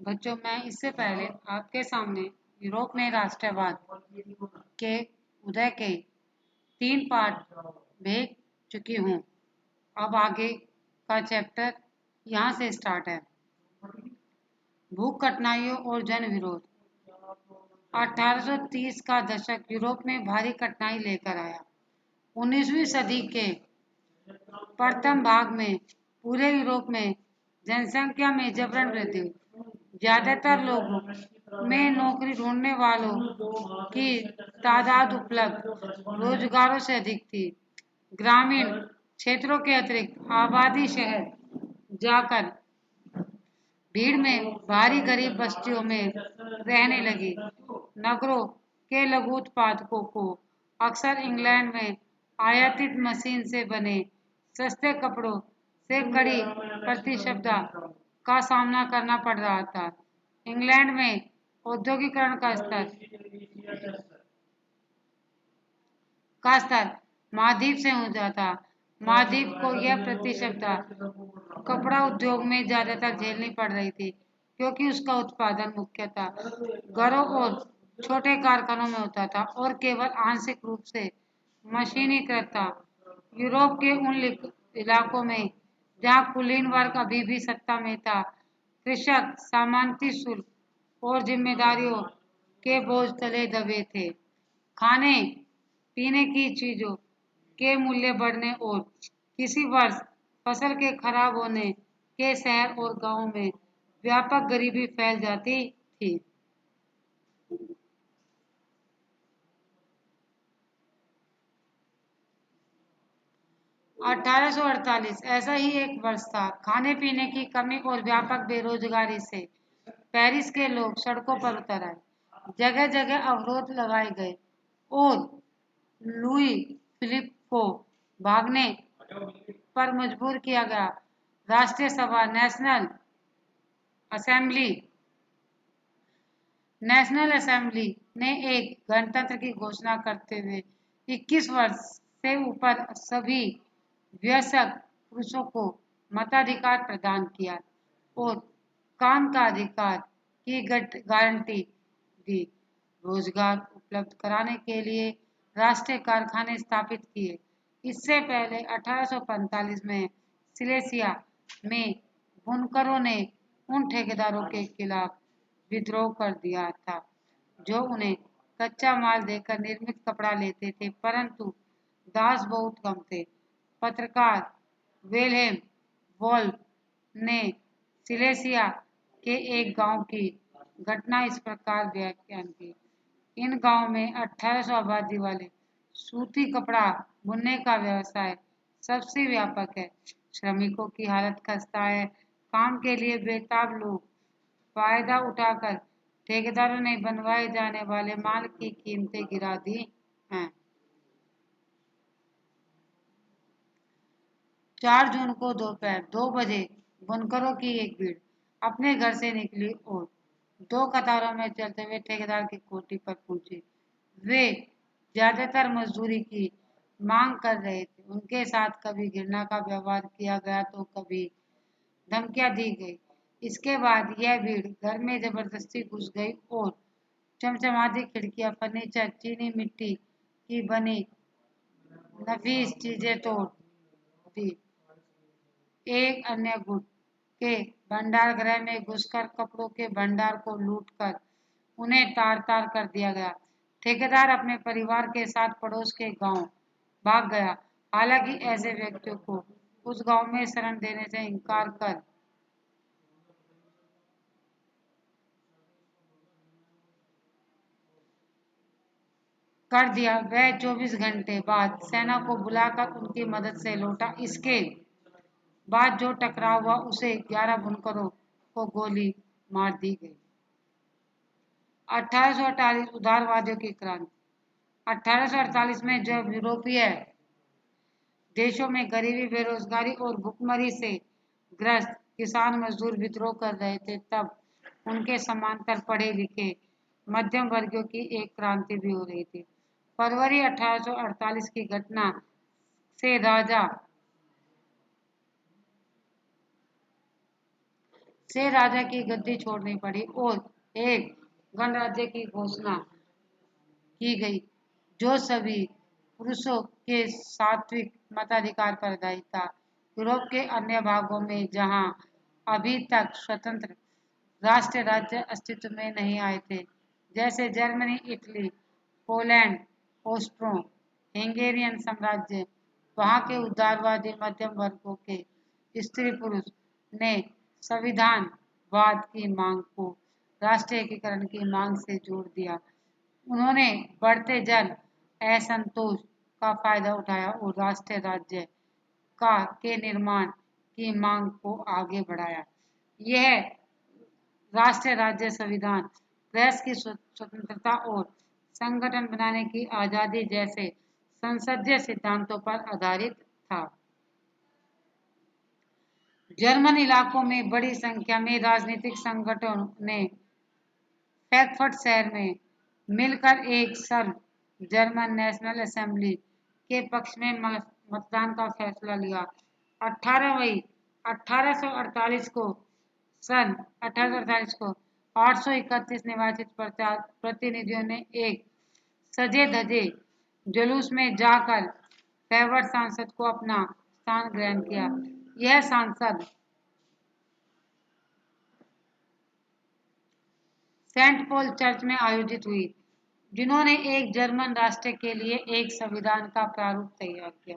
बच्चों, मैं इससे पहले आपके सामने यूरोप में राष्ट्रवाद के उदय के 3 पार्ट भेज चुकी हूँ। अब आगे का चैप्टर यहाँ से स्टार्ट है। भूख, कठिनाइयों और जन विरोध। 1830 का दशक यूरोप में भारी कठिनाई लेकर आया। 19वीं सदी के प्रथम भाग में पूरे यूरोप में जनसंख्या में जबरन वृद्धि हुई। ज्यादातर लोगों में नौकरी ढूंढने वालों की तादाद उपलब्ध रोजगारों से अधिक थी। ग्रामीण क्षेत्रों के अतिरिक्त आबादी शहर जाकर भीड़ में भारी गरीब बस्तियों में रहने लगी। नगरों के लघु उत्पादकों को अक्सर इंग्लैंड में आयातित मशीन से बने सस्ते कपड़ों से कड़ी प्रतिस्पर्धा का सामना करना पड़ रहा था। इंग्लैंड में औद्योगिकरण का स्तर महाद्वीप से ऊंचा था। महाद्वीप को यह प्रतिस्पर्धा कपड़ा उद्योग में ज्यादातर झेलनी पड़ रही थी, क्योंकि उसका उत्पादन मुख्यतः घरों और छोटे कारखानों में होता था और केवल आंशिक रूप से मशीनीकृत था। यूरोप के उन इलाकों में जहां कुलीन वर्ग अभी भी सत्ता में था, कृषक सामंती शुल्क और जिम्मेदारियों के बोझ तले दबे थे। खाने पीने की चीजों के मूल्य बढ़ने और किसी वर्ष फसल के खराब होने के शहर और गांवों में व्यापक गरीबी फैल जाती थी। 1848 ऐसा ही एक वर्ष था। खाने पीने की कमी और व्यापक बेरोजगारी से पेरिस के लोग सड़कों पर उतर आए। जगह जगह अवरोध लगाए गए और लुई फिलिप को भागने पर मजबूर किया गया। राष्ट्रीय सभा असेंबली नेशनल असेंबली ने एक गणतंत्र की घोषणा करते हुए 21 वर्ष से ऊपर सभी वयस्क पुरुषों को मताधिकार प्रदान किया और काम का अधिकार की गारंटी दी। रोजगार उपलब्ध कराने के लिए राष्ट्रीय कारखाने स्थापित किए। इससे पहले 1845 में सिलेसिया में बुनकरों ने उन ठेकेदारों के खिलाफ विद्रोह कर दिया था जो उन्हें कच्चा माल देकर निर्मित कपड़ा लेते थे, परंतु दास बहुत कम थे। पत्रकार विल्हेम वोल्फ ने सिलेसिया के एक गांव की घटना इस प्रकार व्याख्यान की। इन गांव में 1800 आबादी वाले सूती कपड़ा बुनने का व्यवसाय सबसे व्यापक है। श्रमिकों की हालत खस्ता है। काम के लिए बेताब लोग फायदा उठाकर ठेकेदारों ने बनवाए जाने वाले माल की कीमतें गिरा दी हैं। 4 जून को दोपहर 2 बजे बुनकरों की एक भीड़ अपने घर से निकली और 2 कतारों में चलते हुए ठेकेदार की कोठी पर पहुंची। वे ज्यादातर मजदूरी की मांग कर रहे थे। उनके साथ कभी घृणा का व्यवहार किया गया तो कभी धमकियां दी गई। इसके बाद यह भीड़ घर में जबरदस्ती घुस गई और चमचमाती खिड़कियां, फर्नीचर, चीनी मिट्टी की बनी नफीस चीजें तोड़ दी। एक अन्य गुट के भंडार गृह में घुसकर कपड़ों के भंडार को लूटकर उन्हें तार तार कर दिया गया। ठेकेदार अपने परिवार के साथ पड़ोस के गांव भाग गया। हालांकि ऐसे व्यक्तियों को उस गांव में शरण देने से इनकार कर दिया। वह 24 घंटे बाद सेना को बुलाकर उनकी मदद से लौटा। इसके बाद जो टकराव हुआ उसे 11 बुनकरों को गोली मार दी गई। 1848 उदारवादियों की क्रांति। 1848 में जब यूरोपीय देशों में गरीबी, बेरोजगारी और भुखमरी से ग्रस्त किसान मजदूर विद्रोह कर रहे थे, तब उनके समांतर पढ़े लिखे मध्यम वर्गीयों की एक क्रांति भी हो रही थी। फरवरी 1848 की घटना से राजा से राजा की गद्दी छोड़नी पड़ी और एक गणराज्य की घोषणा की गई जो सभी पुरुषों के सात्विक मताधिकार पर आधारित था। यूरोप के अन्य भागों में जहां अभी तक स्वतंत्र राष्ट्र राज्य अस्तित्व में नहीं आए थे, जैसे Germany, Italy, Poland, Austro Hungarian साम्राज्य, वहां के उदारवादी मध्यम वर्गों के स्त्री पुरुष ने संविधानवाद की मांग को राष्ट्रीय एकीकरण की मांग से जोड़ दिया। उन्होंने बढ़ते जन असंतोष का फायदा उठाया और राष्ट्रीय राज्य का के निर्माण की मांग को आगे बढ़ाया। यह राष्ट्रीय राज्य संविधान, प्रेस की स्वतंत्रता और संगठन बनाने की आजादी जैसे संसदीय सिद्धांतों पर आधारित था। जर्मन इलाकों में बड़ी संख्या में राजनीतिक संगठनों ने फ्रैंकफर्ट शहर में मिलकर एक सर्व जर्मन नेशनल असेंबली के पक्ष में मतदान का फैसला लिया। 18 मई 1848 को सन 1848 को 831 निर्वाचित प्रतिनिधियों ने एक सजे धजे जुलूस में जाकर फेवर्ट सांसद को अपना स्थान ग्रहण किया। यह सांसद सेंट पॉल चर्च में आयोजित हुई, जिन्होंने एक जर्मन राष्ट्र के लिए एक संविधान का प्रारूप तैयार किया।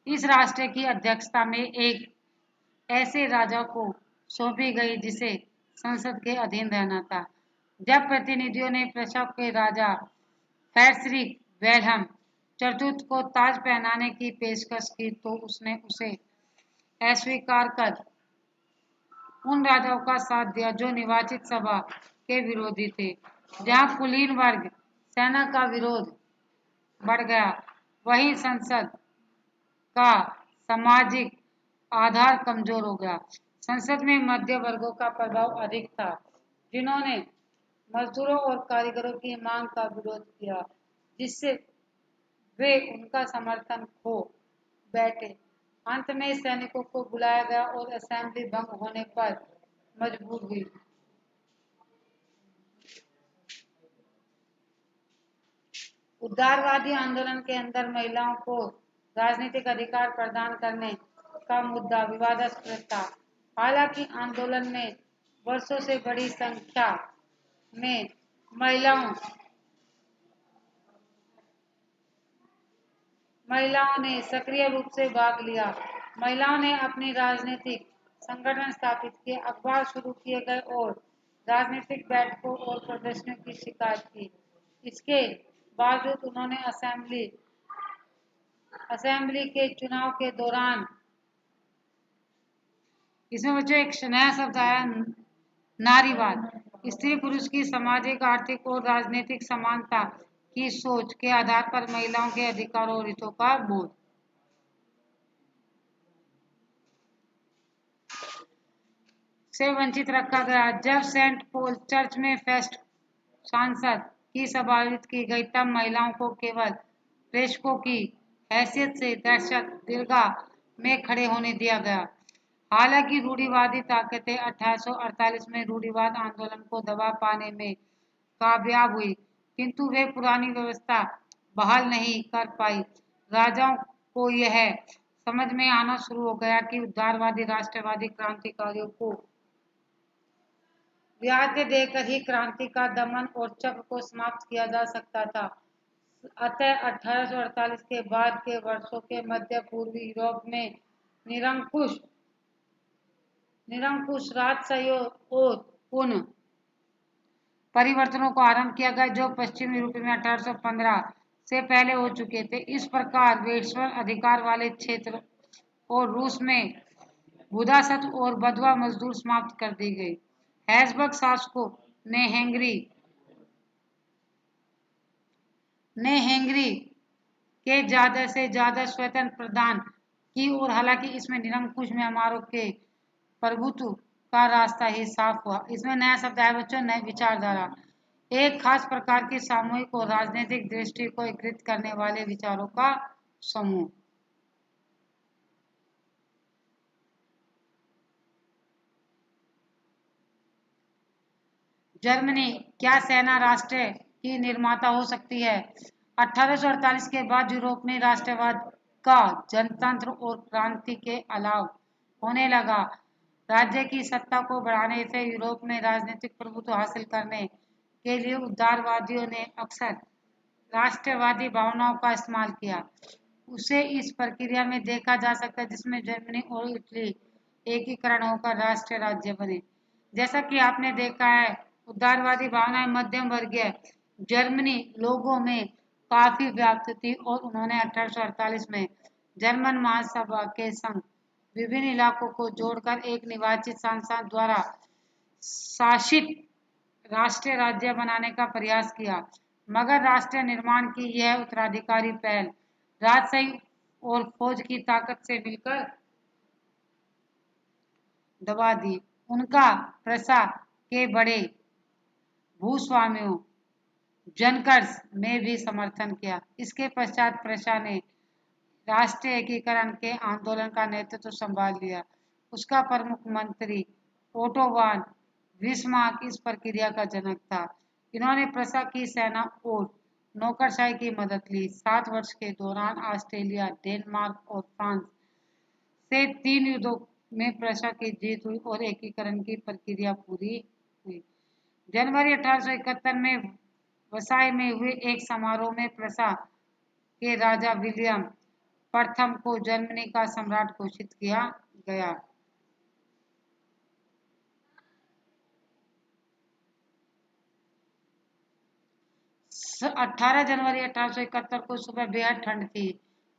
इस राष्ट्र की अध्यक्षता में एक ऐसे राजा को सौंपी गई जिसे संसद के अधीन रहना था। जब प्रतिनिधियों ने प्रसव के राजा फ्रेडरिक विल्हेम चतुर्थ को ताज पहनाने की पेशकश की तो उसने उसे अस्वीकार कर उन राजाओं का साथ दिया जो निर्वाचित सभा के विरोधी थे। जहां कुलीन वर्ग सेना का विरोध बढ़ गया, वहीं संसद का सामाजिक आधार कमजोर हो गया। संसद में मध्य वर्गों का प्रभाव अधिक था, जिन्होंने मजदूरों और कारीगरों की मांग का विरोध किया, जिससे वे उनका समर्थन खो बैठे। अंत में सैनिकों को बुलाया गया और असेंबली भंग होने पर मजबूर हुई। उदारवादी आंदोलन के अंदर महिलाओं को राजनीतिक अधिकार प्रदान करने का मुद्दा विवादास्पद था। हालांकि आंदोलन में वर्षों से बड़ी संख्या में महिलाओं ने सक्रिय रूप से भाग लिया। महिलाओं ने अपनी राजनीतिक संगठन स्थापित किए, अखबार शुरू किए गए और राजनीतिक बैठकों और प्रदर्शनों की शिकायत की। इसके बावजूद उन्होंने असेंबली के चुनाव के दौरान इसमें बच्चों एक नया शब्द आया, नारीवाद। स्त्री पुरुष की सामाजिक, आर्थिक और राजनीतिक समानता की सोच के आधार पर महिलाओं के अधिकारों और हितों का बोध से वंचित रखा गया। जब सेंट पॉल चर्च में फेस्ट सांसद की सभा आयोजित की गई, तब महिलाओं को केवल प्रेषकों की हैसियत से दर्शक दीर्घा में खड़े होने दिया गया। हालांकि रूढ़िवादी ताकतें 1848 में रूढ़िवाद आंदोलन को दबा पाने में कामयाब हुई, किंतु वे पुरानी व्यवस्था बहाल नहीं कर पाई। राजाओं को यह समझ में आना शुरू हो गया कि उदारवादी राष्ट्रवादी क्रांतिकारियों को ब्याज देकर ही क्रांति का दमन और चक्र को समाप्त किया जा सकता था। अतः 1848 के बाद के वर्षों के मध्य पूर्वी यूरोप में निरंकुश राजशाही और पुनः परिवर्तनों को आरंभ किया गया, जो पश्चिमी यूरोप में 1815 से पहले हो चुके थे। इस प्रकार वेश्वर अधिकार वाले क्षेत्र और रूस में बुदासत और बधवा मजदूर समाप्त कर दी गई। हैब्सबर्ग शासकों ने हंगरी के ज्यादा से ज्यादा स्वतंत्र प्रदान की और हालांकि इसमें निरंकुश म्यांमारों के प्रभुत्व का रास्ता ही साफ हुआ। इसमें नया शब्द आया बच्चों, नई विचारधारा, एक खास प्रकार की सामूहिक और राजनीतिक दृष्टि को एकीकृत करने वाले विचारों का समूह। जर्मनी क्या सेना राष्ट्र की निर्माता हो सकती है? 1848 के बाद यूरोप में राष्ट्रवाद का जनतंत्र और क्रांति के अलाव होने लगा। राज्य की सत्ता को बढ़ाने से यूरोप में राजनीतिक प्रभुत्व हासिल करने के लिए उदारवादियों ने अक्सर राष्ट्रवादी भावनाओं का इस्तेमाल किया। उसे इस प्रक्रिया में देखा जा सकता है जिसमें जर्मनी और इटली एकीकरण होकर राष्ट्र राज्य बने। जैसा कि आपने देखा है, उदारवादी भावनाएं मध्यम वर्गीय जर्मनी लोगों में काफी व्याप्त थी और उन्होंने 1848 में जर्मन महासभा के संग विभिन्न इलाकों को जोड़कर एक निर्वाचित संसद द्वारा शासित राष्ट्रीय राज्य बनाने का प्रयास किया, मगर राष्ट्र निर्माण की यह उत्तराधिकारी पहल राजशाही और फौज की ताकत से मिलकर दबा दी। उनका प्रशा के बड़े भूस्वामियों जनकर्स ने भी समर्थन किया। इसके पश्चात प्रशा ने राष्ट्रीय एकीकरण के आंदोलन का नेतृत्व संभाल लिया। उसका प्रमुख मंत्री ओटो वान बिस्मार्क इस प्रक्रिया का जनक था। इन्होंने प्रशा की सेना और नौकरशाही की मदद ली। 7 वर्ष के दौरान ऑस्ट्रेलिया, डेनमार्क और फ्रांस से 3 युद्धों में प्रशा की जीत हुई और एकीकरण की प्रक्रिया पूरी हुई। जनवरी 1871 में वसाई में हुए एक समारोह में प्रशा के राजा विलियम प्रथम को जर्मनी का सम्राट घोषित किया गया। 18 जनवरी 1871 को सुबह बेहद ठंड थी।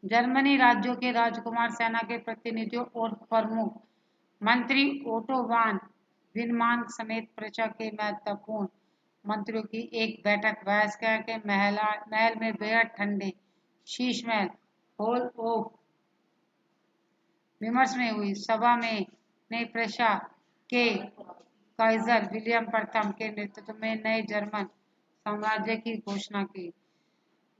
जर्मनी राज्यों के राजकुमार, सेना के प्रतिनिधियों और प्रमुख मंत्री ओटो वान बिस्मार्क समेत प्रजा के महत्वपूर्ण मंत्रियों की एक बैठक वायस्राय के महल में बेहद ठंडे शीश महल हॉल ऑफ विमर्श में हुई। सभा में ने प्रशा के काइजर विलियम प्रथम के नेतृत्व में नए जर्मन साम्राज्य की घोषणा की।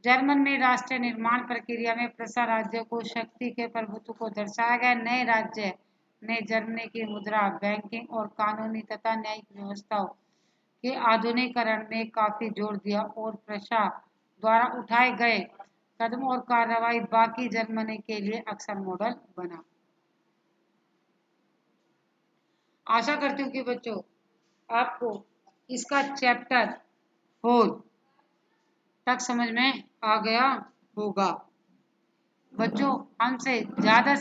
जर्मन में राष्ट्र निर्माण प्रक्रिया में प्रशा राज्य को शक्ति के प्रभुत्व को दर्शाया गया। नए राज्य ने जर्मनी की मुद्रा, बैंकिंग और कानूनी तथा न्यायिक व्यवस्थाओं के आधुनिकीकरण में काफी जोर दिया और प्रशा द्वारा उठाए गए कदम और कार्रवाई बाकी जर्मनी के लिए अक्सर मॉडल बना। आशा करती हूँ कि बच्चों आपको इसका चैप्टर 4 तक समझ में आ गया होगा। बच्चों हमसे ज़्यादा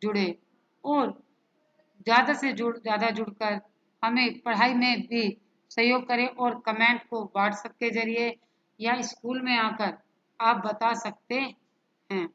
जुड़े और ज़्यादा जुड़कर हमें पढ़ाई में भी सहयोग करें और कमेंट को व्हाट्सएप के जरिए या स्कूल में आकर आप बता सकते हैं।